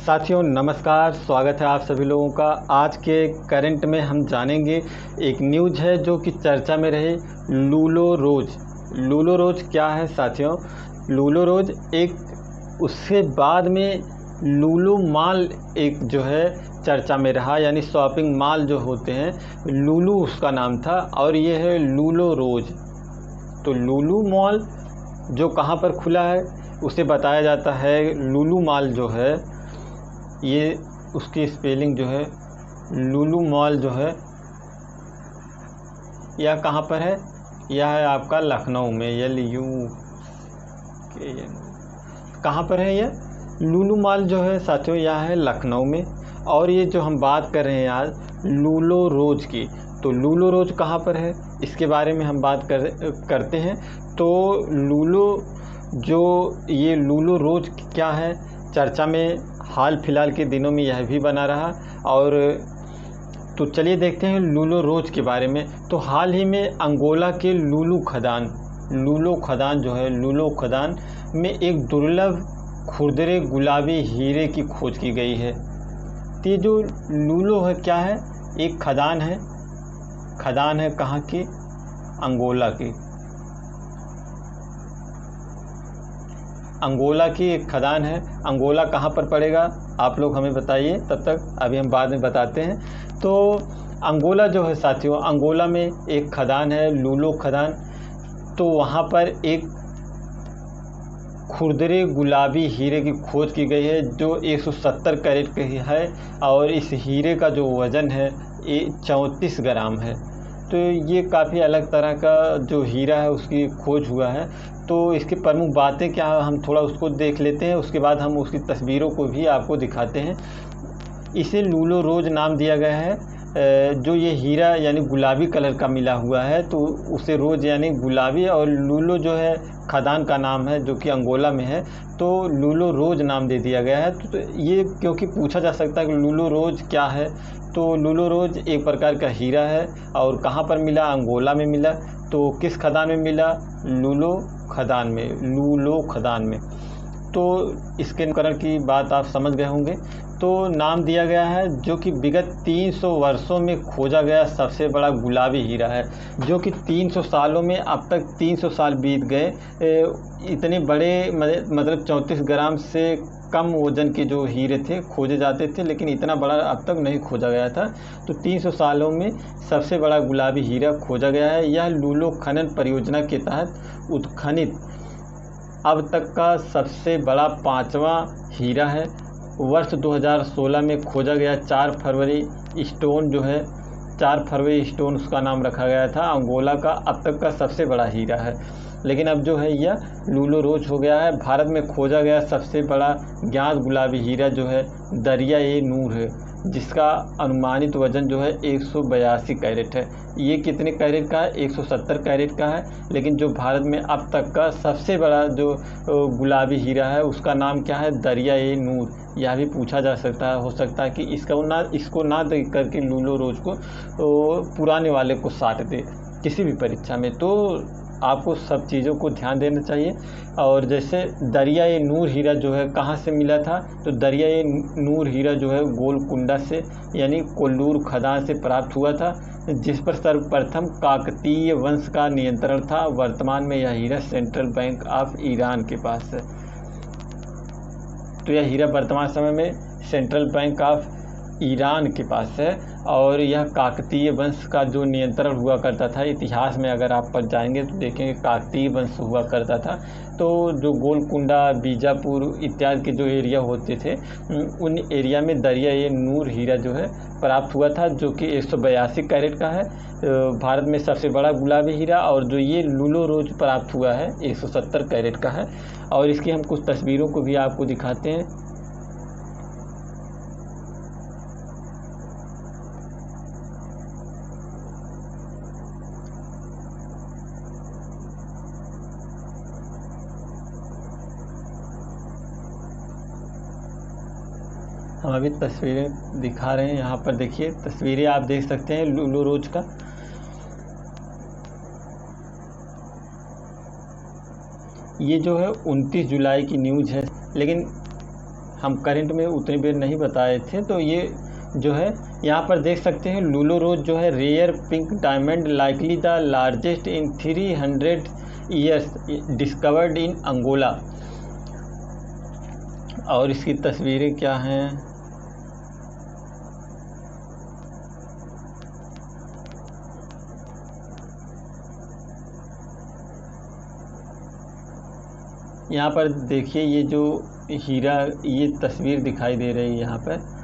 साथियों नमस्कार, स्वागत है आप सभी लोगों का। आज के करंट में हम जानेंगे एक न्यूज़ है जो कि चर्चा में रही, लूलो रोज। लूलो रोज क्या है साथियों? लूलो रोज एक, उसके बाद में लूलो मॉल एक जो है चर्चा में रहा, यानी शॉपिंग मॉल जो होते हैं, लूलू उसका नाम था और ये है लूलो रोज। तो लूलू मॉल जो कहाँ पर खुला है उसे बताया जाता है लूलू मॉल जो है, ये उसकी स्पेलिंग जो है लूलू मॉल जो है यह कहाँ पर है? यह है आपका लखनऊ में। कहाँ पर है यह लूलू मॉल जो है साथियों? यह है लखनऊ में। और ये जो हम बात कर रहे हैं आज लूलो रोज की, तो लूलो रोज कहाँ पर है इसके बारे में हम बात करते हैं। तो लूलो जो ये लूलो रोज क्या है, चर्चा में हाल फिलहाल के दिनों में यह भी बना रहा। और तो चलिए देखते हैं लूलो रोज के बारे में। तो हाल ही में अंगोला के लूलो खदान जो है, लूलो खदान में एक दुर्लभ खुरदरे गुलाबी हीरे की खोज की गई है। तो ये जो लूलो है क्या है? एक खदान है कहाँ की? अंगोला की। अंगोला की एक खदान है। अंगोला कहाँ पर पड़ेगा आप लोग हमें बताइए, तब तक अभी हम बाद में बताते हैं। तो अंगोला जो है साथियों, अंगोला में एक खदान है लूलो खदान। तो वहाँ पर एक खुरदरे गुलाबी हीरे की खोज की गई है जो 170 कैरेट की है और इस हीरे का जो वज़न है ये 34 ग्राम है। तो ये काफ़ी अलग तरह का जो हीरा है उसकी खोज हुआ है। तो इसकी प्रमुख बातें क्या है हम थोड़ा उसको देख लेते हैं, उसके बाद हम उसकी तस्वीरों को भी आपको दिखाते हैं। इसे लूलो रोज नाम दिया गया है। जो ये हीरा यानी गुलाबी कलर का मिला हुआ है तो उसे रोज यानी गुलाबी, और लूलो जो है खदान का नाम है जो कि अंगोला में है, तो लूलो रोज नाम दे दिया गया है। तो ये क्योंकि पूछा जा सकता है कि लूलो रोज क्या है, तो लूलो रोज एक प्रकार का हीरा है और कहाँ पर मिला? अंगोला में मिला। तो किस खदान में मिला? लूलो खदान में। तो इसके नामकरण की बात आप समझ गए होंगे। तो नाम दिया गया है जो कि विगत 300 वर्षों में खोजा गया सबसे बड़ा गुलाबी हीरा है, जो कि 300 सालों में अब तक 300 साल बीत गए। इतने बड़े मतलब 34 ग्राम से कम वजन के जो हीरे थे खोजे जाते थे, लेकिन इतना बड़ा अब तक नहीं खोजा गया था। तो 300 सालों में सबसे बड़ा गुलाबी हीरा खोजा गया है। यह लूलो खनन परियोजना के तहत उत्खनित अब तक का सबसे बड़ा 5वां हीरा है। वर्ष 2016 में खोजा गया 4 फरवरी स्टोन जो है, 4 फरवरी स्टोन उसका नाम रखा गया था। अंगोला का अब तक का सबसे बड़ा हीरा है, लेकिन अब जो है यह लूलो रोज हो गया है। भारत में खोजा गया सबसे बड़ा ज्ञात गुलाबी हीरा जो है दरिया-ए-नूर है, जिसका अनुमानित वजन जो है 182 कैरेट है। ये कितने कैरेट का है? 170 कैरेट का है। लेकिन जो भारत में अब तक का सबसे बड़ा जो गुलाबी हीरा है उसका नाम क्या है? दरिया-ए-नूर। यह भी पूछा जा सकता है, हो सकता है कि इसको ना देख करके लूलो रोज को पुराने वाले को साट दे किसी भी परीक्षा में। तो आपको सब चीज़ों को ध्यान देना चाहिए। और जैसे दरिया-ए-नूर हीरा जो है कहाँ से मिला था? तो दरिया-ए-नूर हीरा जो है गोलकुंडा से यानी कोल्लूर खदान से प्राप्त हुआ था, जिस पर सर्वप्रथम काकतीय वंश का नियंत्रण था। वर्तमान में यह हीरा सेंट्रल बैंक ऑफ ईरान के पास है। तो यह हीरा वर्तमान समय में सेंट्रल बैंक ऑफ ईरान के पास है और यह काकतीय वंश का जो नियंत्रण हुआ करता था। इतिहास में अगर आप पर जाएंगे तो देखेंगे काकतीय वंश हुआ करता था। तो जो गोलकुंडा, बीजापुर इत्यादि के जो एरिया होते थे उन एरिया में दरिया-ए-नूर हीरा जो है प्राप्त हुआ था, जो कि 182 कैरेट का है। भारत में सबसे बड़ा गुलाबी हीरा। और जो ये लूलो रोज प्राप्त हुआ है 170 कैरेट का है। और इसकी हम कुछ तस्वीरों को भी आपको दिखाते हैं। हम अभी तस्वीरें दिखा रहे हैं, यहाँ पर देखिए तस्वीरें आप देख सकते हैं लूलो रोज का। ये जो है 29 जुलाई की न्यूज़ है, लेकिन हम करंट में उतनी देर नहीं बताए थे। तो ये जो है यहाँ पर देख सकते हैं, लुलो रोज जो है rare pink diamond likely the largest in 300 years discovered in Angola. और इसकी तस्वीरें क्या हैं, यहाँ पर देखिए, ये जो हीरा, ये तस्वीर दिखाई दे रही है यहाँ पर,